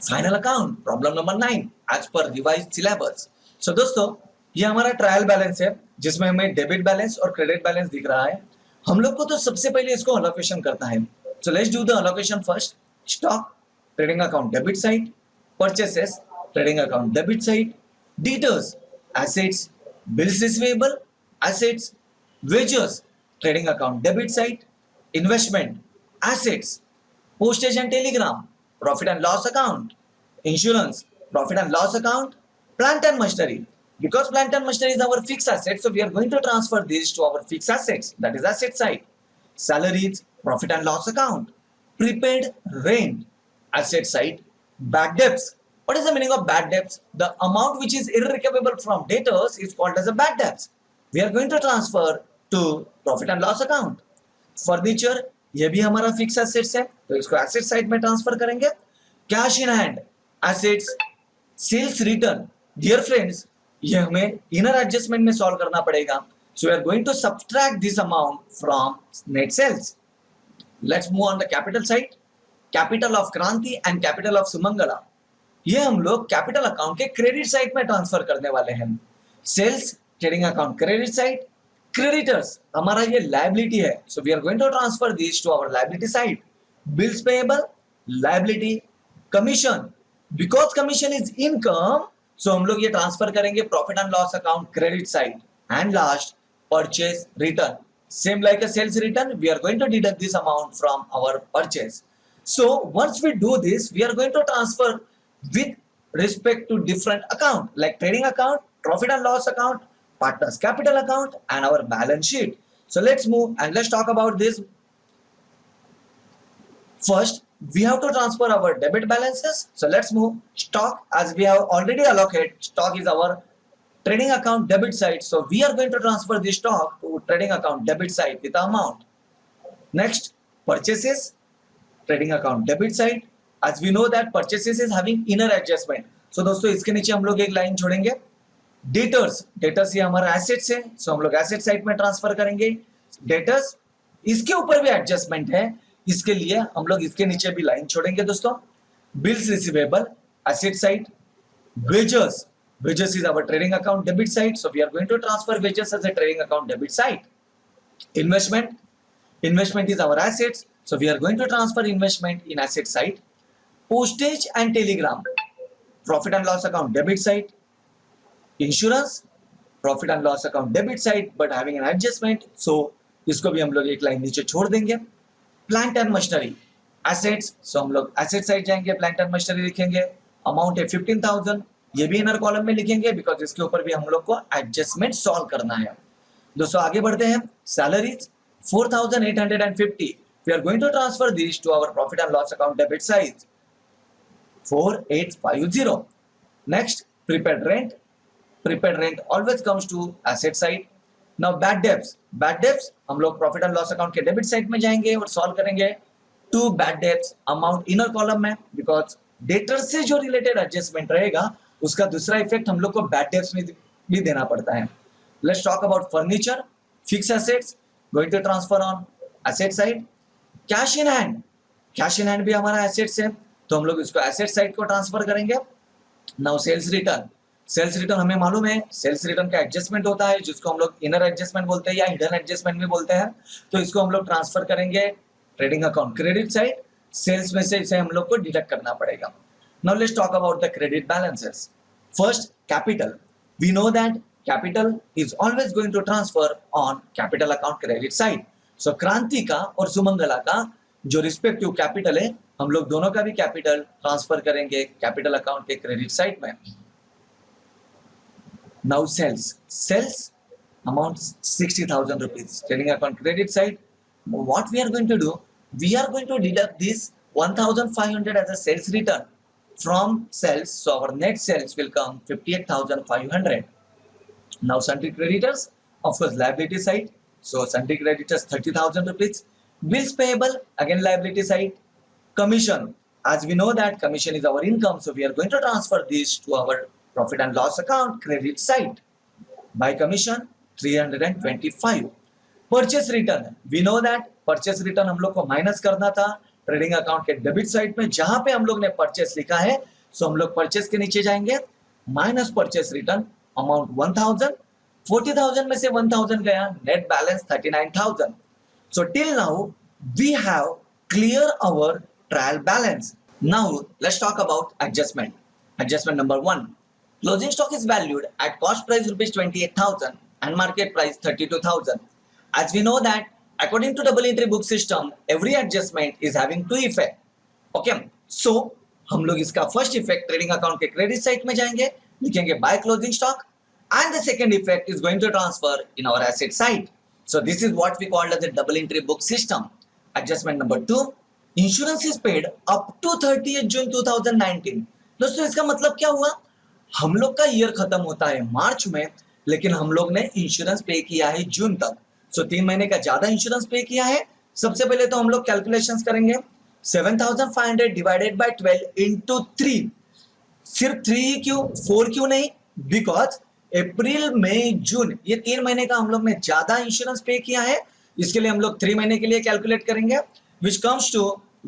Final account problem number 9 as per revise syllabus. So दोस्तों, ये हमारा ट्रायल बैलेंस है जिसमें हमें डेबिट बैलेंस और क्रेडिट बैलेंस दिख रहा है। हम लोग को तो सबसे पहले इसको अलोकेशन करना है। So let's do the allocation first. Stock trading account debit side, purchases trading account debit side, debtors assets, bills receivable assets, wages trading account debit side, investment assets, postage and telegram, profit and loss account, insurance, profit and loss account, plant and machinery. Because plant and machinery is our fixed asset, so we are going to transfer these to our fixed assets, that is asset side. Salaries, profit and loss account, prepaid rent, asset side, bad debts. What is the meaning of bad debts? The amount which is irrecoverable from debtors is called as a bad debts. We are going to transfer to profit and loss account. Furniture, ये भी हमारा fix assets है, तो इसको asset side में transfer करेंगे। Cash in hand assets, sales return, dear friends, ये हमें इनर एडजस्टमेंट में सॉल्व करना पड़ेगा। So we are going to subtract this amount from net sales. Let's move on the capital side. Capital of Kranti and capital of Sumangala, ये हम लोग capital account के credit side में ट्रांसफर करने वाले हैं। Sales trading account credit side, creditors हमारा ये लायबिलिटी है, so we are going to transfer this to our liability side. Bills payable liability, commission, because commission is income, so हम लोग ये ट्रांसफर करेंगे profit and loss account credit side. And last purchase return, same like a sales return, we are going to deduct this amount from our purchase. So once we do this, we are going to transfer with respect to different account like trading account, profit and loss account, partners capital account, and our balance sheet. So let's move and let's talk about this. First, we have to transfer our debit balances. So let's move. Stock, as we have already allocated, stock is our trading account debit side. So we are going to transfer the stock to trading account debit side with the amount. Next, purchases, trading account debit side, as we know that purchases is having inner adjustment. So दोस्तों, इसके नीचे हम लोग एक line छोड़ेंगे। Debtors, debtors ये हमारा assets है, सो हम लोग एसेट साइड में ट्रांसफर करेंगे। डेटर्स, इसके ऊपर भी एडजस्टमेंट है, इसके लिए हम लोग इसके नीचे भी लाइन छोड़ेंगे दोस्तों। Bills receivable asset side, wages, wages is our trading account debit side, so we are going to transfer wages as a trading account debit side. Investment, investment is our assets, so we are going to transfer investment in asset side. Postage and telegram, profit and loss account debit side. Insurance, profit and loss account debit side, but having an adjustment, so इसको भी हम लोग एक line नीचे छोड़ देंगे। Plant and machinery assets, so हम लोग asset side जाएंगे, plant and machinery लिखेंगे, amount है 15,000, ये भी इनर कॉलम में लिखेंगे बिकॉज इसके ऊपर भी हम लोग को एडजस्टमेंट सॉल्व करना है। दोस्तों आगे बढ़ते हैं। Salaries 4,850, we are going to transfer these to our profit and loss account debit side 4850. Next, prepaid rent, prepaid rent always comes to asset side. Now bad debts, bad debts हम लोग profit and loss account के debit side में जाएंगे और solve करेंगे। To bad debts amount inner column में, because debtor से जो रिलेटेड एडजस्टमेंट रहेगा उसका दूसरा इफेक्ट हम लोग को बैड डेब्ट्स में भी देना पड़ता है। Let's talk about furniture, fix assets going to transfer on asset side. Cash in hand, cash in hand भी हमारा एसेट्स है, तो हम लोग इसको एसेट साइड को ट्रांसफर करेंगे। Now sales return, sales return हमें मालूम है, सेल्स रिटर्न का एडजस्टमेंट होता है जिसको हम लोग इनर एडजस्टमेंट बोलते हैं या हिडन एडजस्टमेंट भी बोलते हैं, तो इसको हम लोग ट्रांसफर करेंगे trading account credit side. Sales में से इसे हम लोग को डिडक्ट करना पड़ेगा। Now let's talk about the credit balances. First, capital, we know that capital is always going to transfer on capital account credit side. So क्रांति का और सुमंगला का जो रिस्पेक्टिव कैपिटल है, हम लोग दोनों का भी कैपिटल ट्रांसफर करेंगे कैपिटल अकाउंट के क्रेडिट साइड में। Now sales, sales amount 60,000 rupees, trading account credit side. What we are going to do? We are going to deduct this 1,500 as a sales return from sales, so our net sales will come 58,500. Now sundry creditors, of course liability side, so sundry creditors 30,000 rupees. Bills payable, again liability side. Commission, as we know that commission is our income, so we are going to transfer this to our profit and loss account credit side. By commission 325. Purchase return, we know that purchase return हम लोग को minus करना था, trading account के debit side में जहां पे हम लोग ने परचेस लिखा है, सो हम लोग परचेस के नीचे जाएंगे, माइनस परचेस रिटर्न अमाउंट 1000, 40,000 में से 1000 गया, net balance 39,000. So till now we have clear our trial balance. Now let's talk about adjustment. Adjustment number 1. Closing stock is valued at cost price rupees 28,000 and market price 32,000. As we know that according to double entry book system, every adjustment is having two effect. Okay, so हम लोग इसका first effect trading account के credit side में जाएंगे, लिखेंगे by closing stock, and the second effect is going to transfer in our asset side. So this is what we called as a double entry book system. Adjustment number 2, insurance is paid up to 30th June 2019. दोस्तों इसका मतलब क्या हुआ, हम लोग का year खत्म होता है मार्च में, लेकिन हम लोग ने इंश्योरेंस पे किया है जून तक. सो 3 महीने का ज्यादा इंश्योरेंस पे किया है. सबसे पहले तो हम लोग कैलकुलेशंस करेंगे, 7,500 डिवाइडेड बाय 12 इंटू 3. सिर्फ 3 क्यों, 4 क्यों नहीं, बिकॉज अप्रैल मई जून ये 3 महीने का हम लोग ने ज्यादा इंश्योरेंस पे किया है, इसके लिए हम लोग 3 महीने के लिए कैलकुलेट करेंगे, विच कम्स टू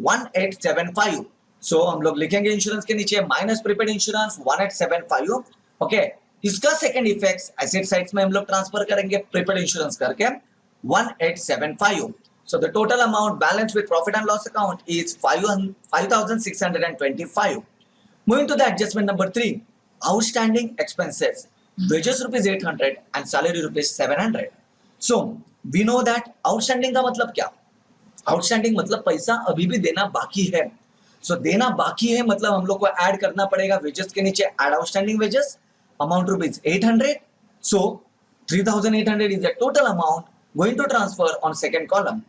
1875. सो हम लोग लिखेंगे इंश्योरेंस के नीचे माइनस प्रीपेड इंश्योरेंस 1875. ओके, इसका सेकंड इफेक्ट एसेट साइड्स में हम लोग ट्रांसफर करेंगे प्रीपेड इंश्योरेंस करके 1875. So the total amount balance with profit and loss account is 5,625. Moving to the adjustment number 3, outstanding expenses, wages rupees 800 and salary rupees 700. So we know that outstanding का मतलब क्या, outstanding मतलब पैसा अभी भी देना बाकी है. So देना बाकी है मतलब हम लोग को ऐड करना पड़ेगा wages के नीचे, add outstanding wages, amount rupees 800. So 3,800 is the total amount going to transfer on second column.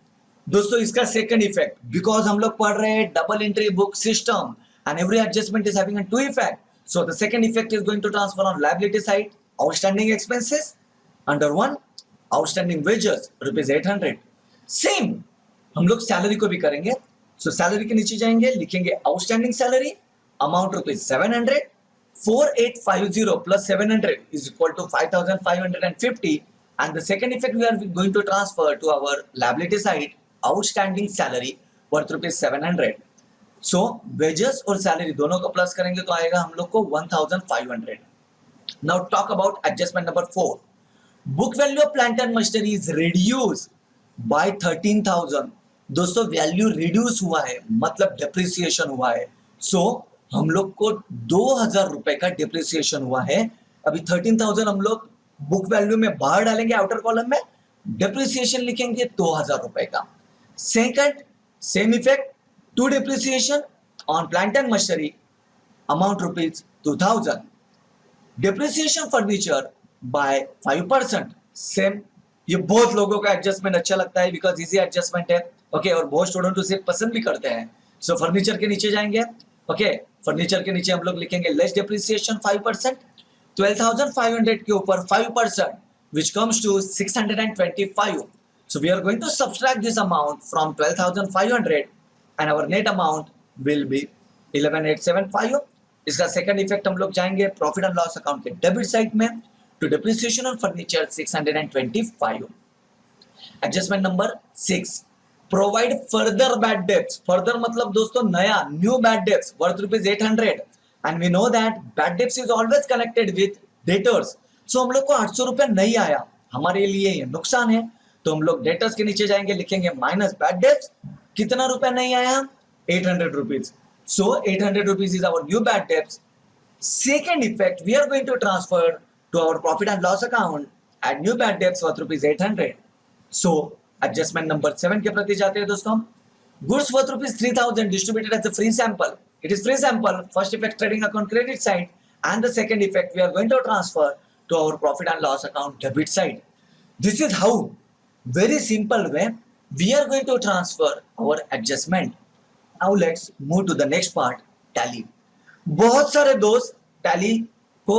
दोस्तों इसका सेकंड इफेक्ट, बिकॉज हम लोग पढ़ रहे हैं double entry book system and every adjustment is having two effect. So the second effect is going to transfer on liability side, outstanding expenses under 1, outstanding wages rupees 800. Same हम लोग salary को भी करेंगे. सो सैलरी के नीचे जाएंगे, लिखेंगे outstanding salary amount rupees 700, 4850 plus 700 is equal to 5,550. And the second effect we are going to transfer to our liability side, outstanding salary worth rupees 700. So wages और salary दोनों को प्लस करेंगे तो आएगा हम लोग को 1,500. Now talk about adjustment number 4. Book value of plant and machinery is reduced by 13,000. दोस्तों वैल्यू रिड्यूस हुआ है मतलब डिप्रिसिएशन हुआ है. So हम लोग को 2,000 रुपए का डिप्रिसिएशन हुआ है. अभी 13,000 हम लोग बुक वैल्यू में बाहर डालेंगे, आउटर कॉलम में डिप्रिसिएशन लिखेंगे 2,000 रुपए का. Second same effect, to depreciation on plant and machinery amount rupees 2,000. Depreciation furniture by 5%. Same, ये बहुत लोगों का एडजस्टमेंट अच्छा लगता है बिकॉज इजी एडजस्टमेंट है. ओके, और बहुत स्टूडेंट उसे पसंद भी करते हैं. सो फर्नीचर के नीचे जाएंगे. ओके, फर्नीचर के नीचे हम लोग लिखेंगे लेस डिप्रिसिएशन 5%. 12,500 के ऊपर 5%, which comes to 625. So we are going to subtract this amount from 12,500 and our net amount will be 11,875. इसका सेकंड इफेक्ट हम लोग जाएंगे प्रॉफिट एंड लॉस अकाउंट के डेबिट साइड में, to depreciation on furniture 625. Adjustment number 6, provide further bad debts. Further मतलब दोस्तों नया, new bad debts worth rupees 800. And we know that bad debts is always connected with debtors. So हम लोग को 800 रुपए नहीं आया, हमारे लिए ये नुकसान है. तो हम लोग डेटर्स के नीचे जाएंगे, लिखेंगे माइनस बैड डेब्ट्स. कितना रुपए नहीं आया, 800 rupees. So 800 rupees is our new bad debts. Second effect, we are going to transfer to our profit and loss account at new bad debts worth rupees 800. So adjustment number 7 के प्रति जाते हैं दोस्तों. Goods worth rupees 3,000 distributed as a free sample. It is free sample. First effect trading account credit side, and the second effect we are going to transfer to our profit and loss account debit side. This is how, very simple way, we are going to transfer our adjustment. Now let's move to the next part, tally. बहुत सारे दोस्त tally को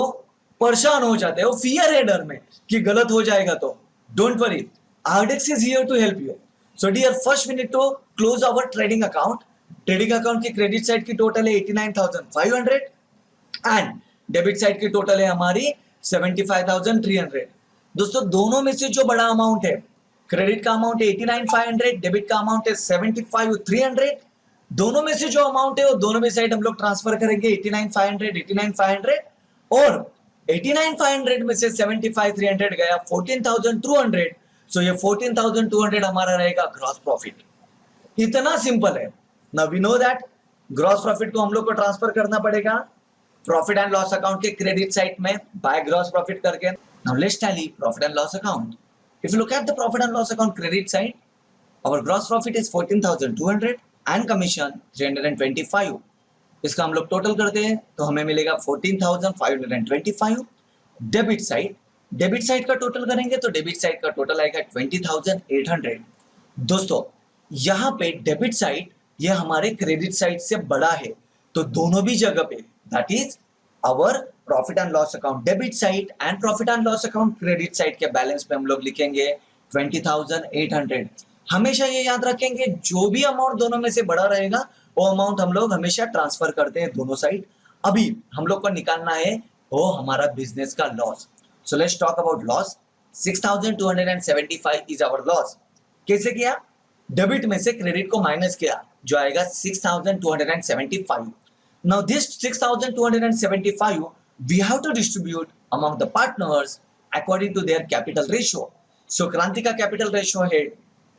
परेशान हो जाते हैं, वो fear है डर में कि गलत हो जाएगा तो. Don't worry, Ardex is here to help you. So dear, first we need to close our trading account. Trading account की क्रेडिट साइड की टोटल है 89,500 एंड डेबिट साइड की टोटल है हमारी 75,300. दोस्तों दोनों में से जो बड़ा अमाउंट है, क्रेडिट का अमाउंट है 89,500, डेबिट का अमाउंट है 75,300. दोनों में से जो अमाउंट है वो दोनों में साइड हम लोग ट्रांसफर करेंगे 89,500 और 89,500 में से 75,300 गया 14,200। सो ये 14,200 हमारा रहेगा ग्रॉस प्रॉफिट। इतना सिंपल है। Now we know that gross profit को हम लोग को ट्रांसफर करना पड़ेगा प्रॉफिट एंड लॉस अकाउंट के क्रेडिट साइड में बाय ग्रॉस प्रॉफिट करके। Now let's tally profit and loss account. If you look at the profit and loss account credit side, our gross profit is 14,200 and commission 325। इसका हम लोग total करते हैं तो हमें मिलेगा 14,525। डेबिट साइड का टोटल करेंगे तो डेबिट साइड का टोटल आएगा 20,800। दोस्तों यहाँ पे डेबिट साइड ये हमारे क्रेडिट साइड से बड़ा है, तो दोनों भी जगह पे that is our profit and loss account debit side and profit and loss account credit side के बैलेंस पे हम लोग लिखेंगे 20,800। हमेशा ये याद रखेंगे जो भी अमाउंट दोनों में से बड़ा रहेगा वो अमाउंट हम लोग हमेशा ट्रांसफर करते हैं दोनों साइड। अभी हम लोग को निकालना है वो हमारा बिजनेस का loss. So let's talk about loss. 6,275 is our loss. कैसे किया? डेबिट में से क्रेडिट को माइनस किया जो आएगा 6,275। Now this 6,275 we have to distribute among the partners according to their capital ratio. So Kranti का कैपिटल रेशियो है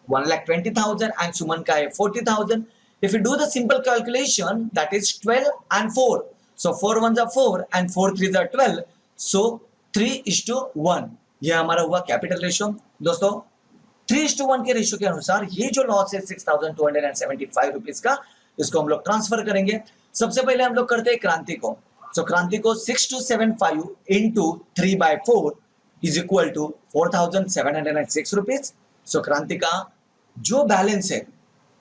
1,20,000 and सुमन का है 40,000. If you do the simple calculation, that is 12 and 4. So 4 ones are 4 and 4 threes are 12. So 3:1 ये हमारा हुआ capital ratio. दोस्तों 3:1 के ratio के अनुसार ये जो लॉस है 6,275 रुपीज का, इसको हम लोग ट्रांसफर करेंगे। सबसे पहले हम लोग करते हैं क्रांति को। सो क्रांति को 6,275 into 3/4 is equal to 4,706 rupees. So Kranti का जो बैलेंस है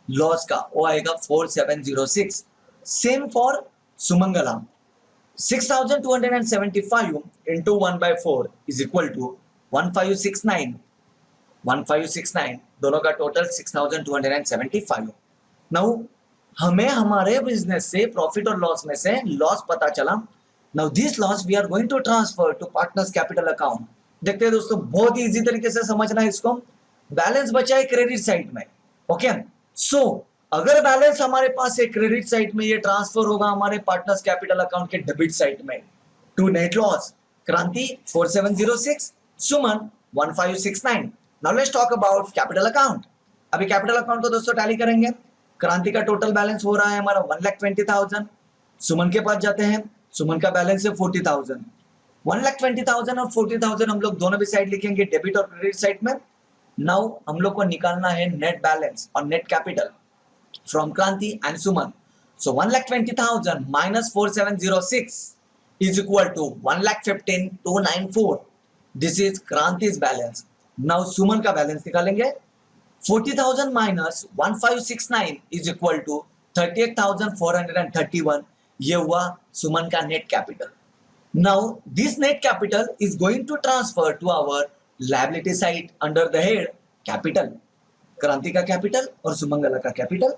लॉस का वो आएगा 4,706। Same for Sumangala 6,275 into 1/4 is equal to 1,569। 1,569 दोनों का टोटल 6,275। नाउ हमें हमारे बिजनेस से प्रॉफिट और लॉस में से लॉस पता चला। Now this loss we are going to transfer to partners capital account. देखते हैं दोस्तों, बहुत ही इजी तरीके से समझना है इसको। बैलेंस बचा है क्रेडिट साइड में, ओके। सो अगर बैलेंस हमारे पास है क्रेडिट साइड में, ये ट्रांसफर होगा हमारे पार्टनर्स कैपिटल अकाउंट के डेबिट साइड में टू नेट लॉस। क्रांति 4,706, सुमन 1,569। Now let's talk about capital account. अभी कैपिटल अकाउंट को दोस्तों टैली करेंगे। क्रांति का टोटल बैलेंस हो रहा है हमारा 1,20,000। सुमन के पास जाते हैं, सुमन का बैलेंस है 40,000। 1,20,000 और 40,000 हम लोग दोनों भी साइड लिखेंगे डेबिट और क्रेडिट साइड में। नाउ हम लोग को निकालना है नेट बैलेंस और net capital from Kranti and Suman. So 1,20,000 minus 4,706 is equal to 1,15,294। This is Kranti's balance. Now Suman का बैलेंस निकालेंगे। 40,000 माइनस 1,569 इज इक्वल टू 38,431। ये हुआ सुमन का net capital. Now this net capital is going to transfer to our liability side under the head capital. Kranti का capital और सुमंगला का capital.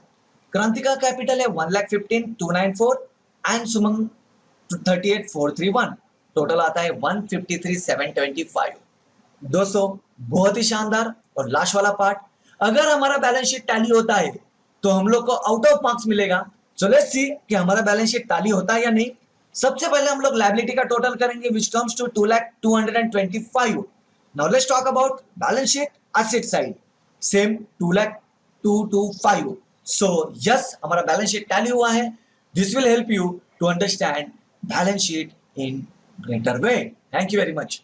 Kranti का capital है 1,15,294 एंड सुमन 38,431। टोटल आता है 153,725। दोस्तों बहुत ही शानदार। और लास्ट वाला पार्ट, अगर हमारा बैलेंस शीट टैली होता है तो हम लोग को आउट ऑफ मार्क्स मिलेगा। सो लेट्स सी कि हमारा बैलेंस शीट टैली होता है या नहीं। सबसे पहले हम लोग लायबिलिटी का टोटल करेंगे which comes to 2,02,225। Now let's talk about balance sheet asset side. Same 2,02,225। So yes, हमारा बैलेंस शीट टैली हुआ है। This will help you to understand balance sheet in greater way. Thank you very much.